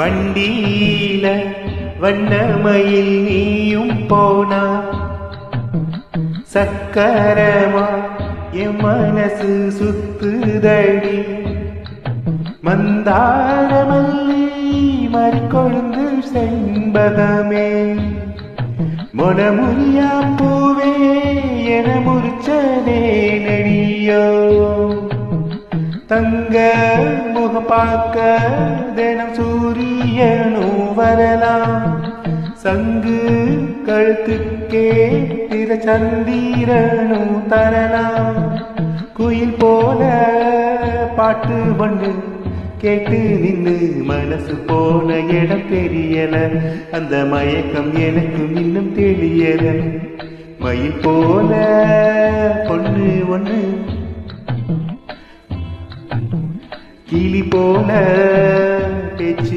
வண்டியில வண்ணமயில் நீயும் போனா சக்கரமா என் மனசு சுத்துதடி மந்தாரமல்லி மறிக்கொழுந்து செண்பகமே மொனமுறியா பூவே என முறிச்சதே நடியோ தங்க முகம் பார்க்க தினம் சூரியனும் வரலாம் சங்கு கழுத்துக்கே திர சந்திரனும் தரலாம் குயில் போல பாட்டு பண்ணு கேட்டு நின்னு மனசு போன இடம் தெரியல அந்த மயக்கம் எனக்கு இன்னும் தெரியல மயில் போல பொண்ணு ஒண்ணு கிளி போல பேச்சு